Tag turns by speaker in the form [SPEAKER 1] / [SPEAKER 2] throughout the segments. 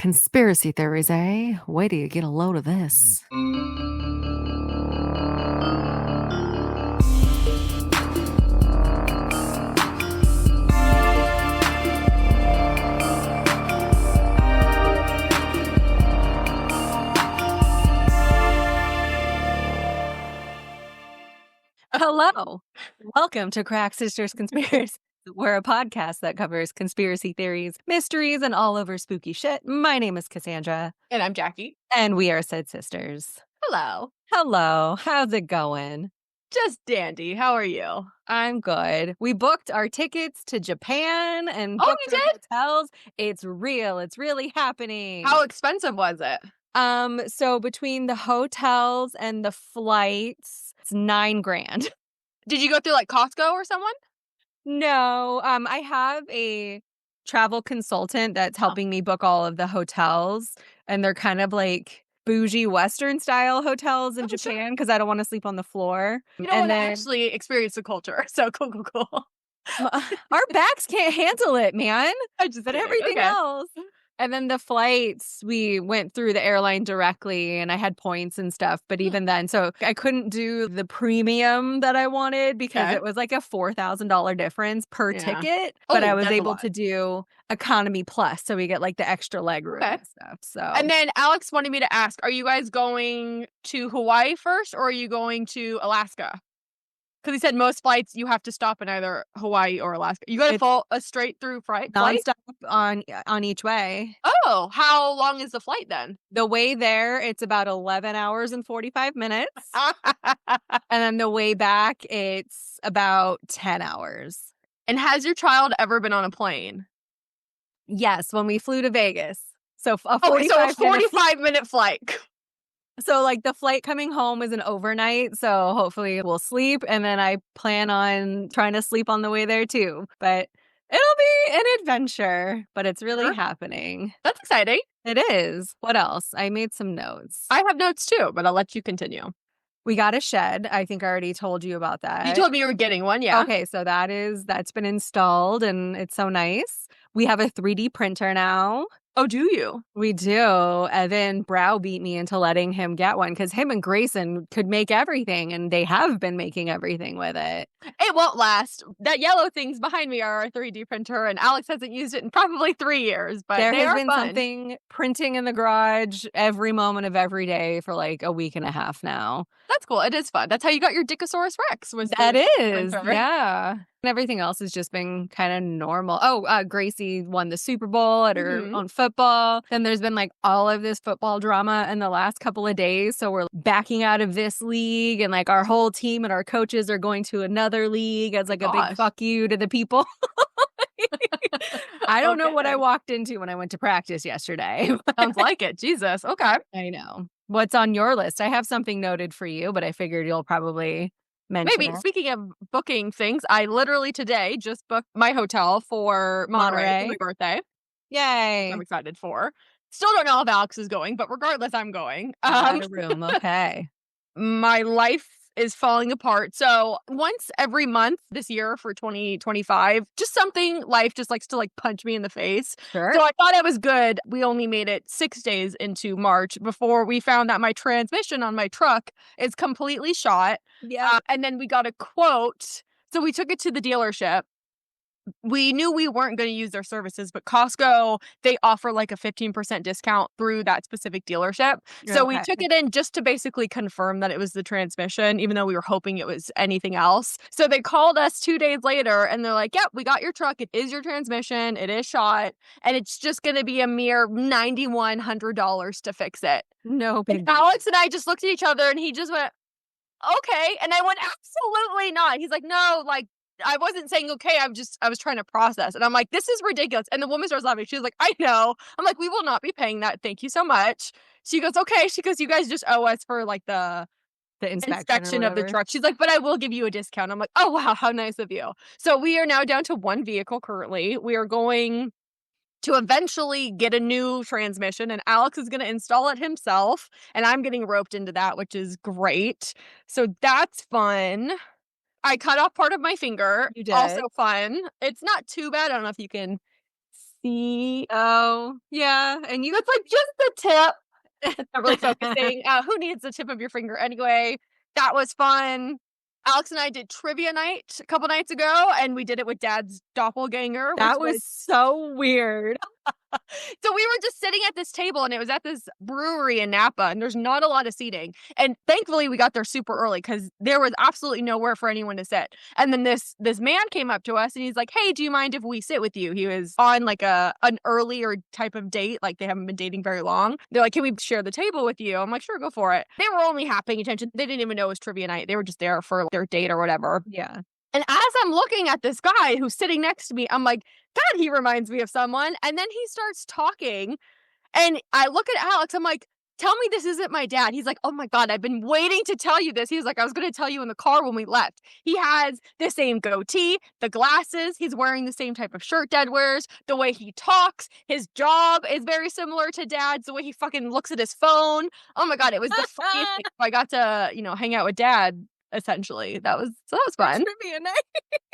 [SPEAKER 1] Conspiracy theories, eh? Wait till you get a load of this. Hello. Welcome to Crack Sisters Conspiracy. We're a podcast that covers conspiracy theories, mysteries, and all over spooky shit. My name is Cassandra.
[SPEAKER 2] And I'm Jackie.
[SPEAKER 1] And we are said sisters.
[SPEAKER 2] Hello.
[SPEAKER 1] Hello. How's it going?
[SPEAKER 2] Just dandy. How are you?
[SPEAKER 1] I'm good. We booked our tickets to Japan and
[SPEAKER 2] Oh,
[SPEAKER 1] booked
[SPEAKER 2] you
[SPEAKER 1] our
[SPEAKER 2] did?
[SPEAKER 1] hotels. It's real. It's really happening.
[SPEAKER 2] How expensive was it?
[SPEAKER 1] So between the hotels and the flights, it's $9,000.
[SPEAKER 2] Did you go through like Costco or someone?
[SPEAKER 1] No, I have a travel consultant that's helping me book all of the hotels, and they're kind of like bougie Western style hotels in Japan because I don't want to sleep on the floor.
[SPEAKER 2] You know, and I actually experienced the culture. So cool.
[SPEAKER 1] Our backs can't handle it, man.
[SPEAKER 2] But
[SPEAKER 1] everything else. And then the flights, we went through the airline directly and I had points and stuff. But even then, so I couldn't do the premium that I wanted because it was like a $4,000 difference per ticket. But I was able to do economy plus. So we get like the extra leg room and stuff. So.
[SPEAKER 2] And then Alex wanted me to ask, are you guys going to Hawaii first or are you going to Alaska? Because he said most flights you have to stop in either Hawaii or Alaska. You got a straight through flight?
[SPEAKER 1] Nonstop on each way.
[SPEAKER 2] Oh, how long is the flight then?
[SPEAKER 1] The way there, it's about 11 hours and 45 minutes. And then the way back, it's about 10 hours.
[SPEAKER 2] And has your child ever been on a plane?
[SPEAKER 1] Yes, when we flew to Vegas. So a
[SPEAKER 2] 45-minute flight.
[SPEAKER 1] So, like, the flight coming home is an overnight, so hopefully we'll sleep, and then I plan on trying to sleep on the way there, too. But it'll be an adventure, but it's really happening.
[SPEAKER 2] That's exciting.
[SPEAKER 1] It is. What else? I made some notes.
[SPEAKER 2] I have notes, too, but I'll let you continue.
[SPEAKER 1] We got a shed. I think I already told you about that.
[SPEAKER 2] You told me you were getting one, yeah.
[SPEAKER 1] Okay, so that's been installed, and it's so nice. We have a 3D printer now.
[SPEAKER 2] Oh, do you?
[SPEAKER 1] We do. Evan browbeat me into letting him get one because him and Grayson could make everything, and they have been making everything with it.
[SPEAKER 2] It won't last. That yellow thing's behind me are our 3D printer, and Alex hasn't used it in probably 3 years. But
[SPEAKER 1] there has been
[SPEAKER 2] fun.
[SPEAKER 1] Something printing in the garage every moment of every day for like a week and a half now.
[SPEAKER 2] That's cool. It is fun. That's how you got your Dickosaurus Rex.
[SPEAKER 1] That is, printer. Yeah. And everything else has just been kind of normal. Oh, Gracie won the Super Bowl at her own football. Then there's been like all of this football drama in the last couple of days. So we're backing out of this league and like our whole team and our coaches are going to another league as like a big fuck you to the people. I don't know what I walked into when I went to practice yesterday.
[SPEAKER 2] Sounds like it. Jesus. Okay.
[SPEAKER 1] I know. What's on your list? I have something noted for you, but I figured you'll probably...
[SPEAKER 2] Maybe. Speaking of booking things, I literally today just booked my hotel for Monterey for my birthday.
[SPEAKER 1] Yay.
[SPEAKER 2] I'm excited for. Still don't know if Alex is going, but regardless, I'm going.
[SPEAKER 1] Out of room. Okay.
[SPEAKER 2] My life is falling apart. So once every month this year for 2025, just something life just likes to like punch me in the face.
[SPEAKER 1] Sure.
[SPEAKER 2] So I thought it was good. We only made it 6 days into March before we found that my transmission on my truck is completely shot.
[SPEAKER 1] Yeah.
[SPEAKER 2] And then we got a quote. So we took it to the dealership. We knew we weren't going to use their services, but Costco, they offer like a 15% discount through that specific dealership. So we took it in just to basically confirm that it was the transmission, even though we were hoping it was anything else. So they called us 2 days later and they're like, yep, we got your truck. It is your transmission. It is shot. And it's just going to be a mere $9,100 to fix it.
[SPEAKER 1] No big
[SPEAKER 2] deal. Alex and I just looked at each other and he just went, okay. And I went, absolutely not. He's like, no, like, I wasn't saying okay. I was trying to process. And I'm like, this is ridiculous. And the woman starts laughing. She's like, I know. I'm like, we will not be paying that. Thank you so much. She goes, okay. She goes, you guys just owe us for like the inspection of the truck. She's like, but I will give you a discount. I'm like, oh, wow. How nice of you. So we are now down to one vehicle currently. We are going to eventually get a new transmission and Alex is going to install it himself. And I'm getting roped into that, which is great. So that's fun. I cut off part of my finger.
[SPEAKER 1] You did.
[SPEAKER 2] Also fun. It's not too bad. I don't know if you can see.
[SPEAKER 1] Oh, yeah. And you
[SPEAKER 2] It's like just the tip. It's not really focusing. Who needs the tip of your finger anyway? That was fun. Alex and I did trivia night a couple nights ago, and we did it with Dad's doppelganger.
[SPEAKER 1] That was so weird.
[SPEAKER 2] So we were just sitting at this table, and it was at this brewery in Napa, and there's not a lot of seating. And thankfully, we got there super early because there was absolutely nowhere for anyone to sit. And then this man came up to us, and he's like, "Hey, do you mind if we sit with you?" He was on like an earlier type of date, like they haven't been dating very long. They're like, "Can we share the table with you?" I'm like, "Sure, go for it." They were only half paying attention. They didn't even know it was trivia night. They were just there for their date or whatever.
[SPEAKER 1] Yeah.
[SPEAKER 2] And as I'm looking at this guy who's sitting next to me, I'm like, God, he reminds me of someone. And then he starts talking. And I look at Alex, I'm like, tell me this isn't my dad. He's like, oh my God, I've been waiting to tell you this. He's like, I was going to tell you in the car when we left. He has the same goatee, the glasses. He's wearing the same type of shirt Dad wears. The way he talks, his job is very similar to Dad's. The way he fucking looks at his phone. Oh my God, it was the funniest thing. I got to, hang out with Dad. Essentially, that was fun.
[SPEAKER 1] Trivia night.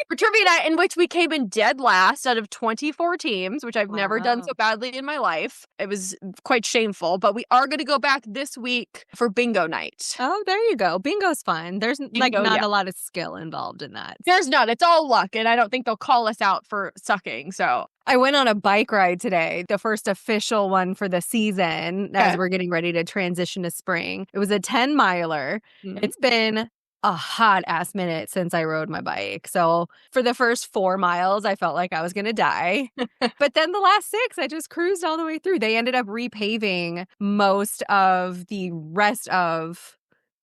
[SPEAKER 2] For trivia night, in which we came in dead last out of 24 teams, which I've never done so badly in my life. It was quite shameful, but we are going to go back this week for bingo night.
[SPEAKER 1] Oh, there you go. Bingo's fun. There's not a lot of skill involved in that.
[SPEAKER 2] There's not. It's all luck, and I don't think they'll call us out for sucking. So
[SPEAKER 1] I went on a bike ride today, the first official one for the season as we're getting ready to transition to spring. It was a 10-miler. Mm-hmm. It's been a hot ass minute since I rode my bike. So for the first 4 miles, I felt like I was going to die. But then the last 6, I just cruised all the way through. They ended up repaving most of the rest of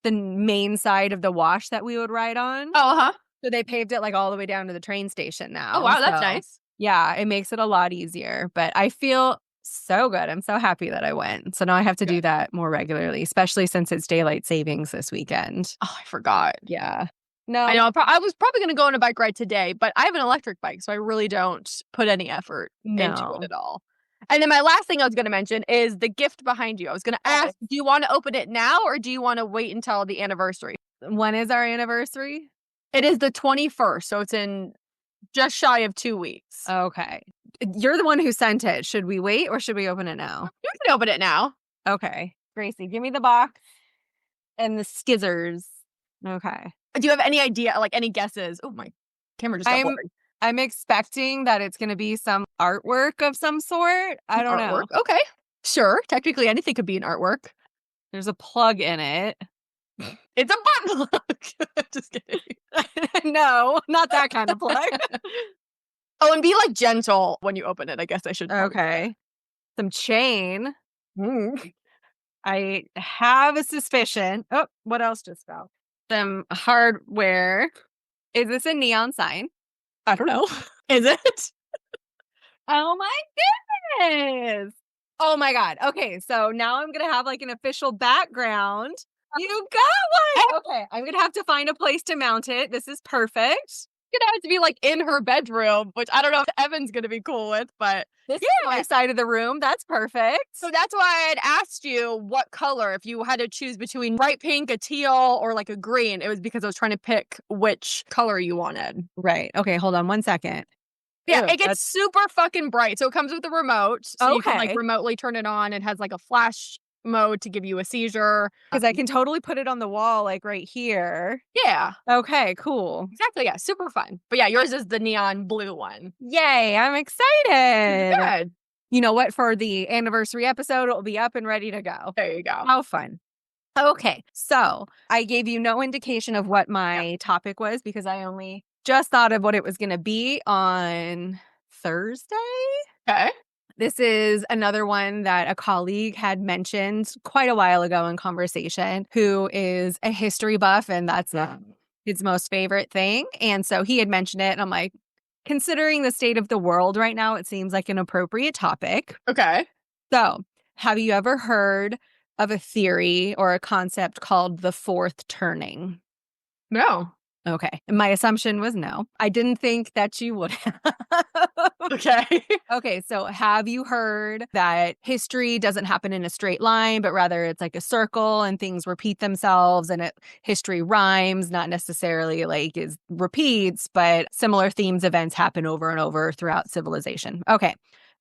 [SPEAKER 1] the main side of the wash that we would ride on.
[SPEAKER 2] Oh, huh.
[SPEAKER 1] So they paved it like all the way down to the train station now.
[SPEAKER 2] Oh, wow. That's nice.
[SPEAKER 1] Yeah, it makes it a lot easier. But I feel so good. I'm so happy that I went. So now I have to do that more regularly, especially since it's daylight savings this weekend.
[SPEAKER 2] Oh, I forgot.
[SPEAKER 1] Yeah. No.
[SPEAKER 2] I know. I was probably going to go on a bike ride today, but I have an electric bike, so I really don't put any effort into it at all. And then my last thing I was going to mention is the gift behind you. I was going to ask, do you want to open it now or do you want to wait until the anniversary?
[SPEAKER 1] When is our anniversary?
[SPEAKER 2] It is the 21st, so it's in just shy of 2 weeks.
[SPEAKER 1] Okay. You're the one who sent it. Should we wait or should we open it now?
[SPEAKER 2] You can open it now.
[SPEAKER 1] Okay. Gracie, give me the box and the skizzers. Okay.
[SPEAKER 2] Do you have any idea, like any guesses? Oh, my camera just got blurry.
[SPEAKER 1] I'm expecting that it's going to be some artwork of some sort. I don't know.
[SPEAKER 2] Okay. Sure. Technically, anything could be an artwork.
[SPEAKER 1] There's a plug in it.
[SPEAKER 2] It's a butt plug. Just kidding.
[SPEAKER 1] No, not that kind of plug.
[SPEAKER 2] Oh, and be like gentle when you open it. I guess I should.
[SPEAKER 1] Okay. Some chain. I have a suspicion. Oh, what else just fell? Some hardware. Is this a neon sign?
[SPEAKER 2] I don't know. Is it?
[SPEAKER 1] Oh my goodness. Oh my God. Okay, so now I'm going to have like an official background. You got one. Okay, I'm going to have to find a place to mount it. This is perfect.
[SPEAKER 2] It's going to have to be like in her bedroom, which I don't know if Evan's going to be cool with, but
[SPEAKER 1] this is my side of the room. That's perfect.
[SPEAKER 2] So that's why I'd asked you what color, if you had to choose between bright pink, a teal, or like a green. It was because I was trying to pick which color you wanted.
[SPEAKER 1] Right. Okay, hold on 1 second.
[SPEAKER 2] Yeah, it gets super fucking bright. So it comes with a remote. So you can like remotely turn it on. It has like a flash mode to give you a seizure.
[SPEAKER 1] Because I can totally put it on the wall like right here.
[SPEAKER 2] Yeah.
[SPEAKER 1] Okay, cool.
[SPEAKER 2] Exactly. Yeah, super fun. But yeah, yours is the neon blue one.
[SPEAKER 1] Yay, I'm excited.
[SPEAKER 2] Good.
[SPEAKER 1] You know what? For the anniversary episode, it'll be up and ready to go.
[SPEAKER 2] There you go.
[SPEAKER 1] How fun. Okay, so I gave you no indication of what my topic was because I only just thought of what it was going to be on Thursday.
[SPEAKER 2] Okay.
[SPEAKER 1] This is another one that a colleague had mentioned quite a while ago in conversation, who is a history buff, and that's his most favorite thing. And so he had mentioned it, and I'm like, considering the state of the world right now, it seems like an appropriate topic.
[SPEAKER 2] Okay.
[SPEAKER 1] So, have you ever heard of a theory or a concept called the fourth turning?
[SPEAKER 2] No.
[SPEAKER 1] Okay. My assumption was no. I didn't think that you would have.
[SPEAKER 2] Okay.
[SPEAKER 1] Okay. So have you heard that history doesn't happen in a straight line, but rather it's like a circle and things repeat themselves and history rhymes, not necessarily like is repeats, but similar themes, events happen over and over throughout civilization. Okay.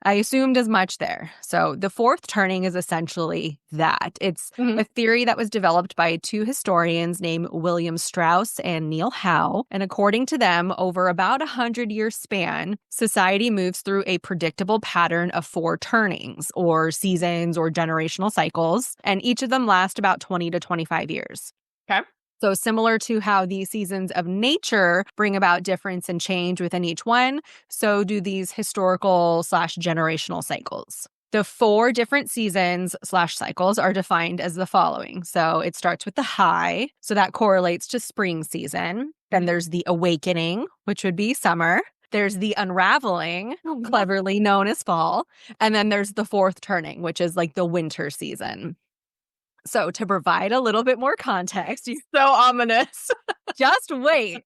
[SPEAKER 1] I assumed as much there. So the fourth turning is essentially that. It's a theory that was developed by two historians named William Strauss and Neil Howe. And according to them, over about 100-year span, society moves through a predictable pattern of four turnings or seasons or generational cycles. And each of them last about 20 to 25 years.
[SPEAKER 2] Okay.
[SPEAKER 1] So similar to how the seasons of nature bring about difference and change within each one, so do these historical/generational cycles. The four different seasons/cycles are defined as the following. So it starts with the high, so that correlates to spring season. Then there's the awakening, which would be summer. There's the unraveling, cleverly known as fall. And then there's the fourth turning, which is like the winter season. So to provide a little bit more context,
[SPEAKER 2] so ominous.
[SPEAKER 1] Just wait.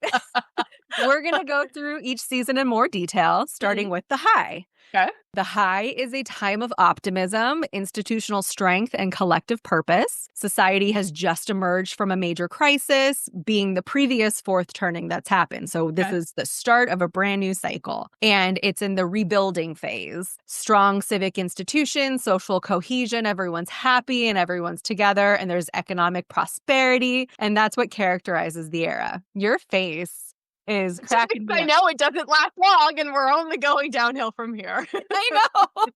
[SPEAKER 1] We're going to go through each season in more detail, starting with the high.
[SPEAKER 2] Okay.
[SPEAKER 1] The high is a time of optimism, institutional strength, and collective purpose. Society has just emerged from a major crisis, being the previous fourth turning that's happened. So this is the start of a brand new cycle. And it's in the rebuilding phase. Strong civic institutions, social cohesion, everyone's happy and everyone's together, and there's economic prosperity. And that's what characterizes the era. Your face is cracking me
[SPEAKER 2] I know it doesn't last long and we're only going downhill from here.
[SPEAKER 1] I know.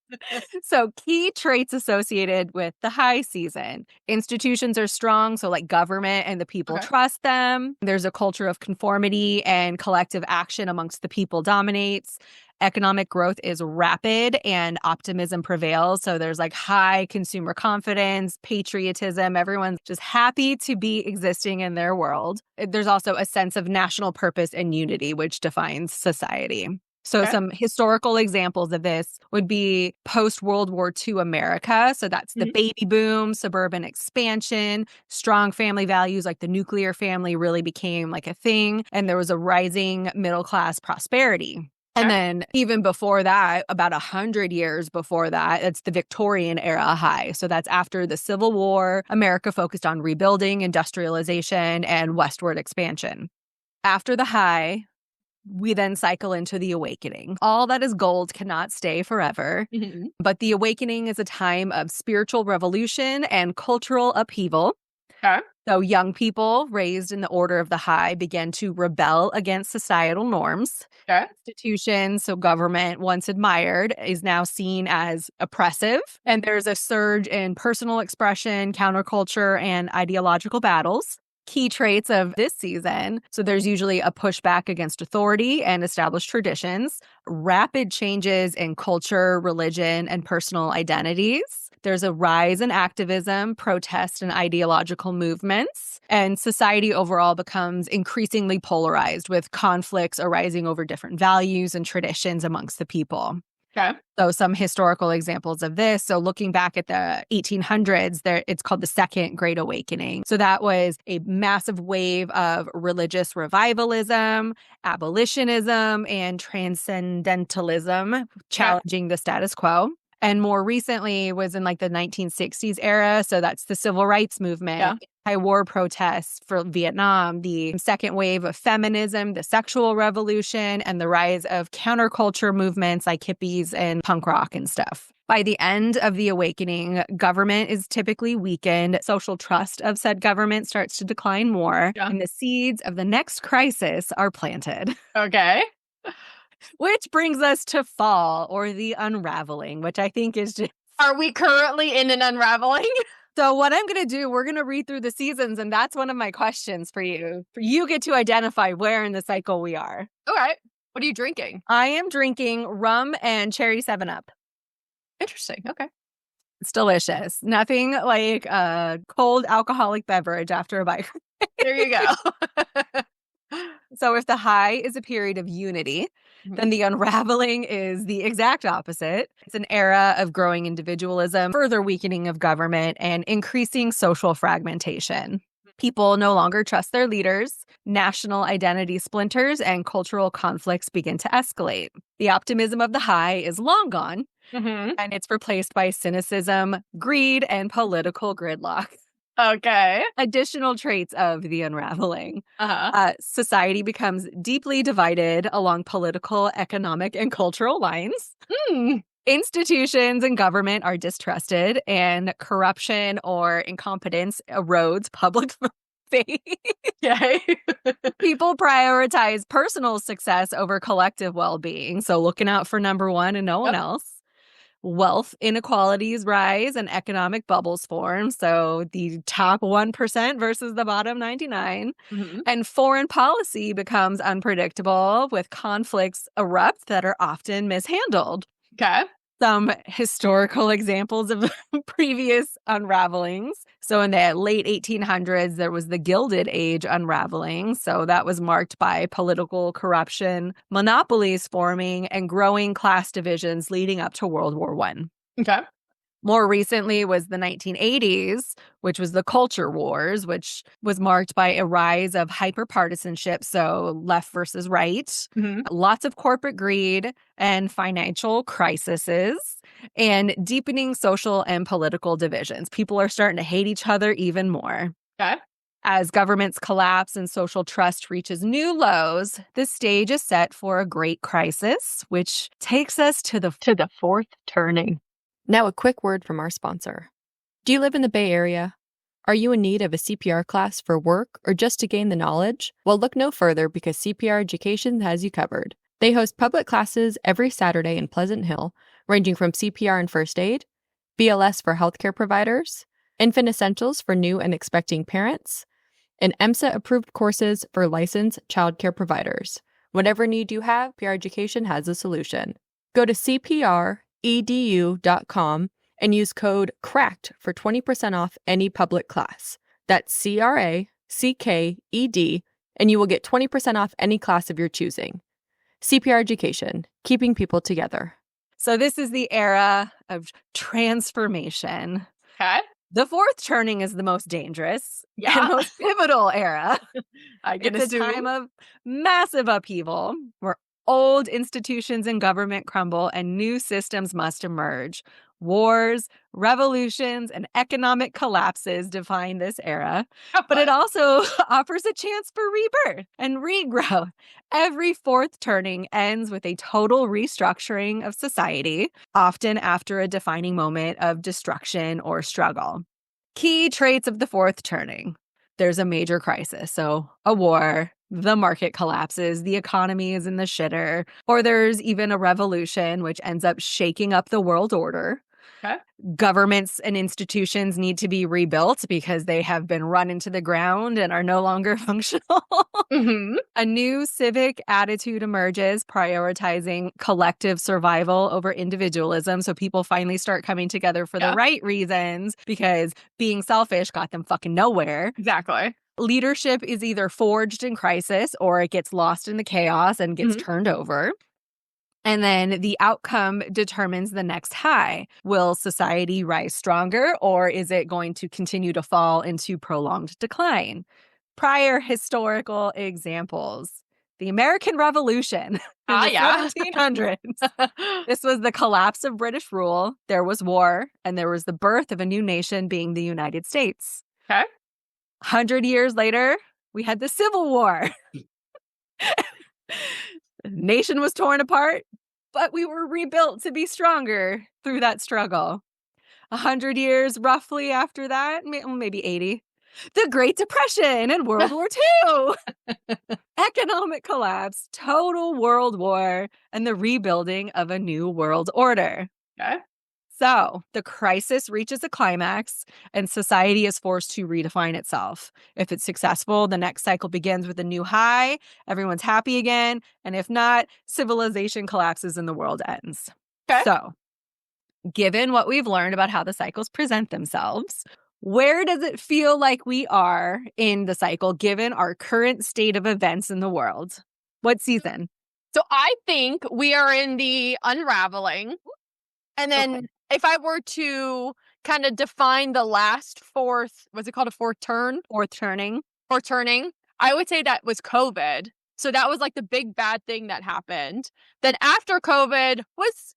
[SPEAKER 1] So key traits associated with the high season. Institutions are strong, so like government and the people trust them. There's a culture of conformity and collective action amongst the people dominates. Economic growth is rapid and optimism prevails. So there's like high consumer confidence, patriotism. Everyone's just happy to be existing in their world. There's also a sense of national purpose and unity, which defines society. So some historical examples of this would be post-World War II America. So that's the baby boom, suburban expansion, strong family values like the nuclear family really became like a thing. And there was a rising middle-class prosperity. And then even before that, about 100 years before that, it's the Victorian era high. So that's after the Civil War. America focused on rebuilding, industrialization, and westward expansion. After the high, we then cycle into the awakening. All that is gold cannot stay forever. But the awakening is a time of spiritual revolution and cultural upheaval. So young people raised in the order of the high began to rebel against societal norms. Institutions, so government once admired, is now seen as oppressive. And there's a surge in personal expression, counterculture, and ideological battles. Key traits of this season. So there's usually a pushback against authority and established traditions, rapid changes in culture, religion, and personal identities. There's a rise in activism, protest, and ideological movements. And society overall becomes increasingly polarized with conflicts arising over different values and traditions amongst the people. So some historical examples of this. So looking back at the 1800s, it's called the Second Great Awakening. So that was a massive wave of religious revivalism, abolitionism, and transcendentalism, challenging the status quo. And more recently was in like the 1960s era. So that's the civil rights movement, anti-war protests for Vietnam, the second wave of feminism, the sexual revolution, and the rise of counterculture movements like hippies and punk rock and stuff. By the end of the awakening, government is typically weakened. Social trust of said government starts to decline more. And the seeds of the next crisis are planted. Which brings us to fall, or the unraveling, which I think is just...
[SPEAKER 2] Are we currently in an unraveling?
[SPEAKER 1] So what I'm going to do, we're going to read through the seasons, and that's one of my questions for you. You get to identify where in the cycle we are.
[SPEAKER 2] All right. What are you drinking?
[SPEAKER 1] I am drinking rum and cherry 7-Up.
[SPEAKER 2] Interesting. Okay.
[SPEAKER 1] It's delicious. Nothing like a cold alcoholic beverage after a bike.
[SPEAKER 2] There you go.
[SPEAKER 1] So if the high is a period of unity, then the unraveling is the exact opposite. It's an era of growing individualism, further weakening of government, and increasing social fragmentation. People no longer trust their leaders, national identity splinters, and cultural conflicts begin to escalate. The optimism of the high is long gone, and it's replaced by cynicism, greed, and political gridlock. Additional traits of the unraveling. Society becomes deeply divided along political, economic, and cultural lines. Institutions and government are distrusted, and corruption or incompetence erodes public faith.
[SPEAKER 2] Okay.
[SPEAKER 1] People prioritize personal success over collective well-being, so looking out for number one and no one else. Wealth inequalities rise and economic bubbles form, so the top 1% versus the bottom 99. And foreign policy becomes unpredictable, with conflicts erupt that are often mishandled.
[SPEAKER 2] Okay.
[SPEAKER 1] Some historical examples of previous unravelings. So in the late 1800s, there was the Gilded Age unraveling. So that was marked by political corruption, monopolies forming, and growing class divisions leading up to World War I.
[SPEAKER 2] Okay.
[SPEAKER 1] More recently was the 1980s, which was the Culture Wars, which was marked by a rise of hyperpartisanship, so left versus right, lots of corporate greed and financial crises, and deepening social and political divisions. People are starting to hate each other even more.
[SPEAKER 2] Okay.
[SPEAKER 1] As governments collapse and social trust reaches new lows, the stage is set for a great crisis, which takes us to the fourth turning.
[SPEAKER 3] Now, a quick word from our sponsor. Do you live in the Bay Area? Are you in need of a CPR class for work or just to gain the knowledge? Well, look no further, because CPR Education has you covered. They host public classes every Saturday in Pleasant Hill, ranging from CPR and first aid, BLS for healthcare providers, infant essentials for new and expecting parents, and EMSA-approved courses for licensed childcare providers. Whatever need you have, CPR Education has a solution. Go to CPREDU.com and use code CRACKED for 20% off any public class. That's CRACKED, and you will get 20% off any class of your choosing. CPR Education, keeping people together.
[SPEAKER 1] So this is the era of transformation.
[SPEAKER 2] Okay.
[SPEAKER 1] The fourth turning is the most dangerous
[SPEAKER 2] Yeah.
[SPEAKER 1] and most pivotal era.
[SPEAKER 2] It's
[SPEAKER 1] a time of massive upheaval where old institutions and government crumble and new systems must emerge. Wars, revolutions, and economic collapses define this era, but it also offers a chance for rebirth and regrowth. Every fourth turning ends with a total restructuring of society, often after a defining moment of destruction or struggle. Key traits of the fourth turning. There's a major crisis, so a war, the market collapses, the economy is in the shitter, or there's even a revolution which ends up shaking up the world order.
[SPEAKER 2] Okay.
[SPEAKER 1] Governments and institutions need to be rebuilt because they have been run into the ground and are no longer functional. A new civic attitude emerges, prioritizing collective survival over individualism. So people finally start coming together for the right reasons, because being selfish got them fucking nowhere.
[SPEAKER 2] Exactly.
[SPEAKER 1] Leadership is either forged in crisis or it gets lost in the chaos and gets turned over. And then the outcome determines the next high. Will society rise stronger, or is it going to continue to fall into prolonged decline? Prior historical examples. The American Revolution in the 1700s. This was the collapse of British rule. There was war, and there was the birth of a new nation, being the United States.
[SPEAKER 2] Okay.
[SPEAKER 1] 100 years later, we had the Civil War. The nation was torn apart, but we were rebuilt to be stronger through that struggle. 100 years roughly after that, maybe 80, the Great Depression and World War II. Economic collapse, total world war, and the rebuilding of a new world order.
[SPEAKER 2] Okay.
[SPEAKER 1] So the crisis reaches a climax and society is forced to redefine itself. If it's successful, the next cycle begins with a new high. Everyone's happy again. And if not, civilization collapses and the world ends.
[SPEAKER 2] Okay.
[SPEAKER 1] So given what we've learned about how the cycles present themselves, where does it feel like we are in the cycle given our current state of events in the world? What season?
[SPEAKER 2] So I think we are in the unraveling. And then if I were to kind of define the last fourth, what's it called, a fourth turn?
[SPEAKER 1] Fourth turning,
[SPEAKER 2] I would say that was COVID. So that was like the big bad thing that happened. Then after COVID was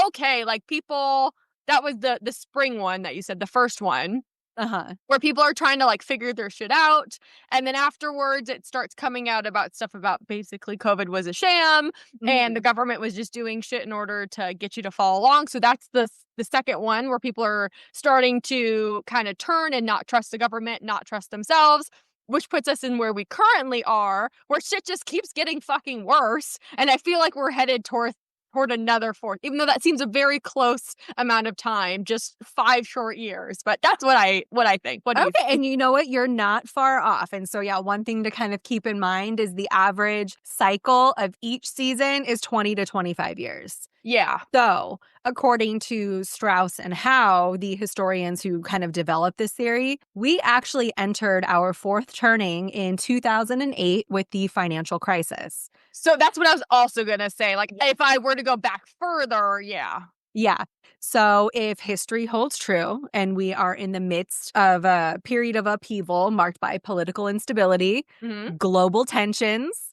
[SPEAKER 2] okay. Like people, that was the spring one that you said, the first one. where people are trying to like figure their shit out. And then afterwards it starts coming out about stuff about basically COVID was a sham and the government was just doing shit in order to get you to follow along. So that's the second one where people are starting to kind of turn and not trust the government, not trust themselves, which puts us in where we currently are, where shit just keeps getting fucking worse. And I feel like we're headed toward another fourth, even though that seems a very close amount of time, just 5 short years. But that's what I think. What do you think?
[SPEAKER 1] And you know what? You're not far off. And so, yeah, one thing to kind of keep in mind is the average cycle of each season is 20 to 25 years.
[SPEAKER 2] Yeah.
[SPEAKER 1] So, according to Strauss and Howe, the historians who kind of developed this theory, we actually entered our fourth turning in 2008 with the financial crisis.
[SPEAKER 2] So that's what I was also going to say. Like, if I were to go back further, yeah.
[SPEAKER 1] Yeah. So if history holds true and we are in the midst of a period of upheaval marked by political instability, global tensions,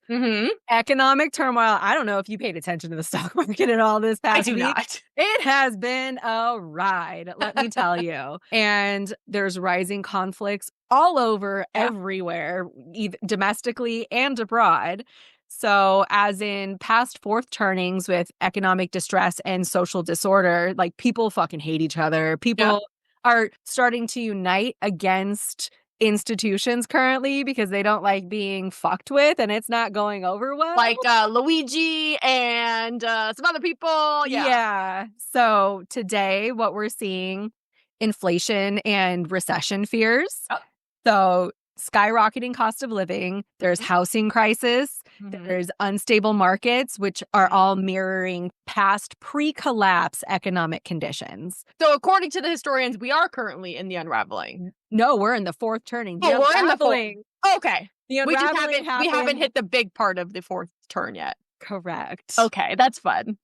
[SPEAKER 1] economic turmoil. I don't know if you paid attention to the stock market at all this past week.
[SPEAKER 2] I do not.
[SPEAKER 1] It has been a ride, let me tell you. And there's rising conflicts all over, everywhere, domestically and abroad. So as in past fourth turnings with economic distress and social disorder, like people fucking hate each other. People are starting to unite against institutions currently because they don't like being fucked with and it's not going over well.
[SPEAKER 2] Like Luigi and some other people.
[SPEAKER 1] Yeah. So today what we're seeing, inflation and recession fears. So skyrocketing cost of living, there's housing crisis, there's unstable markets, which are all mirroring past pre-collapse economic conditions.
[SPEAKER 2] So according to the historians, we are currently in the unraveling.
[SPEAKER 1] No, we're in the fourth turning.
[SPEAKER 2] We're in the fourth. Okay.
[SPEAKER 1] The
[SPEAKER 2] we haven't hit the big part of the fourth turn yet.
[SPEAKER 1] Correct.
[SPEAKER 2] Okay, that's fun.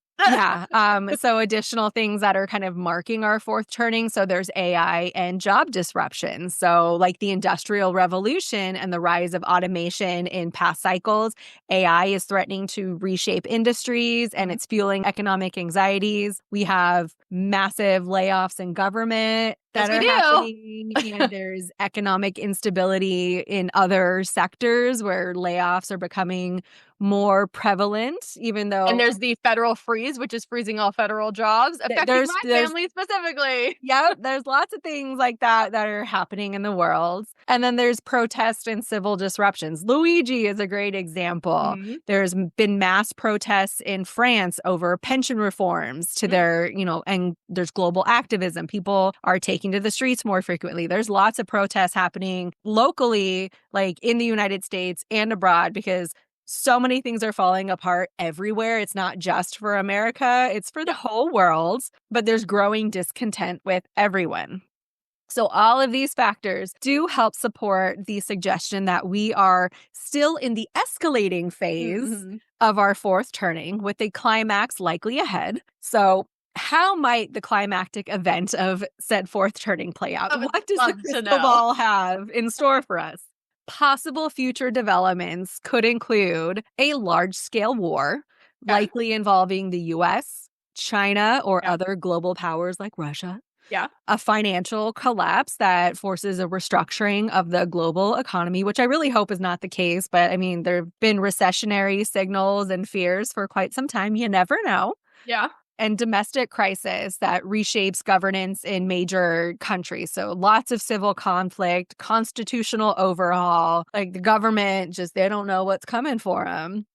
[SPEAKER 1] So additional things that are kind of marking our fourth turning. So there's AI and job disruption. So like the Industrial Revolution and the rise of automation in past cycles, AI is threatening to reshape industries and it's fueling economic anxieties. We have massive layoffs in government that are happening. And there's economic instability in other sectors where layoffs are becoming more prevalent, even though...
[SPEAKER 2] And there's the federal freeze, which is freezing all federal jobs, affecting my family specifically.
[SPEAKER 1] Yep, there's lots of things like that are happening in the world. And then there's protests and civil disruptions. Luigi is a great example. There's been mass protests in France over pension reforms to their, and there's global activism. People are taking to the streets more frequently. There's lots of protests happening locally, like in the United States and abroad, because so many things are falling apart everywhere. It's not just for America, it's for the whole world, but there's growing discontent with everyone. So all of these factors do help support the suggestion that we are still in the escalating phase of our fourth turning, with a climax likely ahead. So how might the climactic event of said fourth turning play out? What does the crystal ball have in store for us? Possible future developments could include a large-scale war, likely involving the U.S., China, or other global powers like Russia. A financial collapse that forces a restructuring of the global economy, which I really hope is not the case. But I mean, there have been recessionary signals and fears for quite some time. You never know. And domestic crisis that reshapes governance in major countries. So lots of civil conflict, constitutional overhaul, like the government they don't know what's coming for them.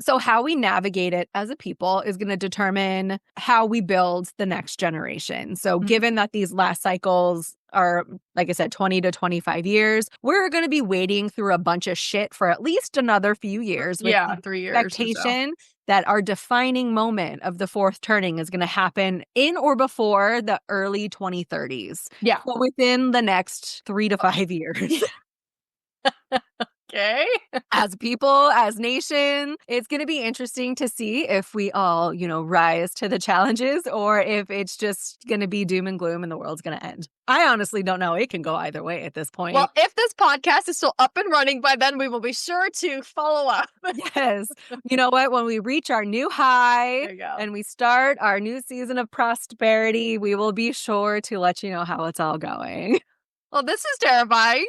[SPEAKER 1] So how we navigate it as a people is going to determine how we build the next generation. So given that these last cycles are, like I said, 20 to 25 years, we're going to be wading through a bunch of shit for at least another few years. With
[SPEAKER 2] 3 years.
[SPEAKER 1] Expectation that our defining moment of the fourth turning is going to happen in or before the early 2030s. So within the next 3 to 5 years.
[SPEAKER 2] Okay.
[SPEAKER 1] As people, as nation, it's going to be interesting to see if we all, rise to the challenges or if it's just going to be doom and gloom and the world's going to end. I honestly don't know. It can go either way at this point.
[SPEAKER 2] Well, if this podcast is still up and running by then, we will be sure to follow up.
[SPEAKER 1] Yes. You know what? When we reach our new high and we start our new season of prosperity, we will be sure to let you know how it's all going.
[SPEAKER 2] Well, this is terrifying.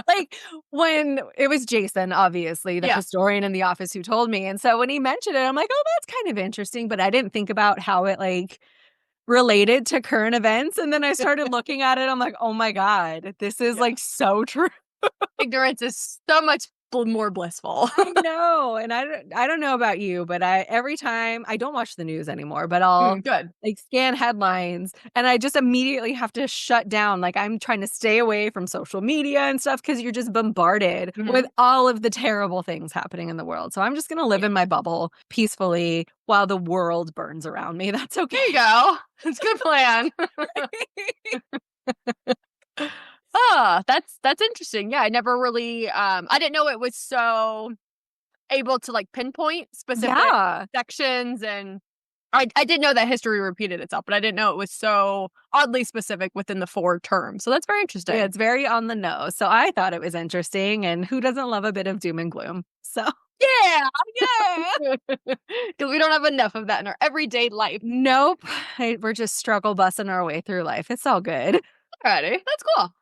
[SPEAKER 1] Like when it was Jason, obviously, the historian in the office who told me. And so when he mentioned it, I'm like, oh, that's kind of interesting. But I didn't think about how it like related to current events. And then I started looking at it. I'm like, oh my God, this is like so true.
[SPEAKER 2] Ignorance is so much more blissful.
[SPEAKER 1] I know. And I don't know about you, but every time I don't watch the news anymore, but I'll like scan headlines and I just immediately have to shut down. Like I'm trying to stay away from social media and stuff because you're just bombarded with all of the terrible things happening in the world. So I'm just going to live in my bubble peacefully while the world burns around me. That's okay.
[SPEAKER 2] There you go. That's a good plan. Oh, that's interesting. Yeah, I never really I didn't know it was so able to like pinpoint specific sections, and I did know that history repeated itself, but I didn't know it was so oddly specific within the 4 terms. So that's very interesting.
[SPEAKER 1] Yeah, it's very on the nose. So I thought it was interesting, and who doesn't love a bit of doom and gloom? So
[SPEAKER 2] yeah. Because we don't have enough of that in our everyday life.
[SPEAKER 1] Nope. We're just struggle bussing our way through life. It's all good.
[SPEAKER 2] Alrighty, that's cool.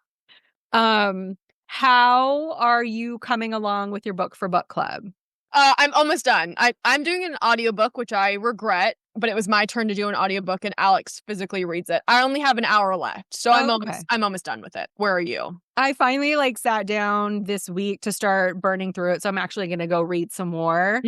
[SPEAKER 1] How are you coming along with your book for book club?
[SPEAKER 2] I'm almost done. I'm doing an audiobook, which I regret, but it was my turn to do an audiobook and Alex physically reads it. I only have an hour left, so I'm almost done with it. Where are you?
[SPEAKER 1] I finally like sat down this week to start burning through it, so I'm actually going to go read some more.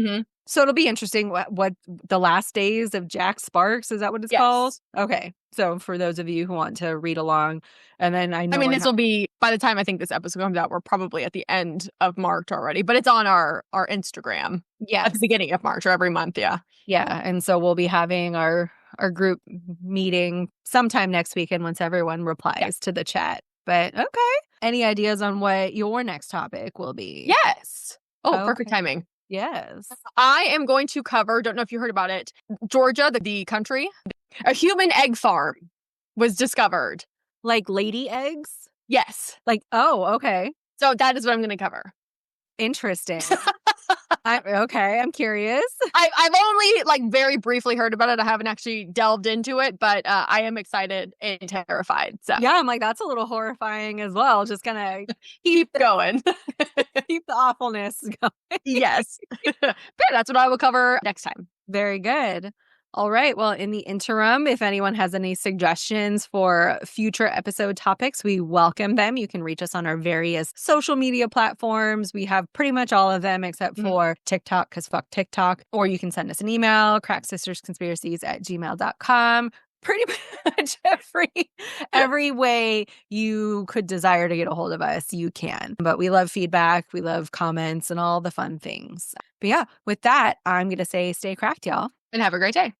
[SPEAKER 1] So it'll be interesting what the last days of Jack Sparks, is that what it's called? Okay. So for those of you who want to read along, and then I mean,
[SPEAKER 2] this will be, by the time I think this episode comes out, we're probably at the end of March already, but it's on our Instagram. Yeah. At the beginning of March or every month. Yeah.
[SPEAKER 1] Yeah. And so we'll be having our group meeting sometime next weekend once everyone replies to the chat. But okay. Any ideas on what your next topic will be?
[SPEAKER 2] Yes. Oh, perfect timing.
[SPEAKER 1] Yes.
[SPEAKER 2] I am going to cover, don't know if you heard about it, Georgia, the country. A human egg farm was discovered.
[SPEAKER 1] Like lady eggs?
[SPEAKER 2] Yes.
[SPEAKER 1] Like, oh, okay.
[SPEAKER 2] So that is what I'm going to cover.
[SPEAKER 1] Interesting. I'm curious.
[SPEAKER 2] I've only like very briefly heard about it. I haven't actually delved into it, but I am excited and terrified. So
[SPEAKER 1] yeah, I'm like, that's a little horrifying as well. Just kind of
[SPEAKER 2] keep going.
[SPEAKER 1] Keep the awfulness going.
[SPEAKER 2] Yes. But that's what I will cover next time.
[SPEAKER 1] Very good. All right. Well, in the interim, if anyone has any suggestions for future episode topics, we welcome them. You can reach us on our various social media platforms. We have pretty much all of them except for TikTok, because fuck TikTok. Or you can send us an email, crackssistersconspiracies@gmail.com. Pretty much every way you could desire to get a hold of us, you can. But we love feedback. We love comments and all the fun things. But yeah, with that, I'm going to say stay cracked, y'all.
[SPEAKER 2] And have a great day.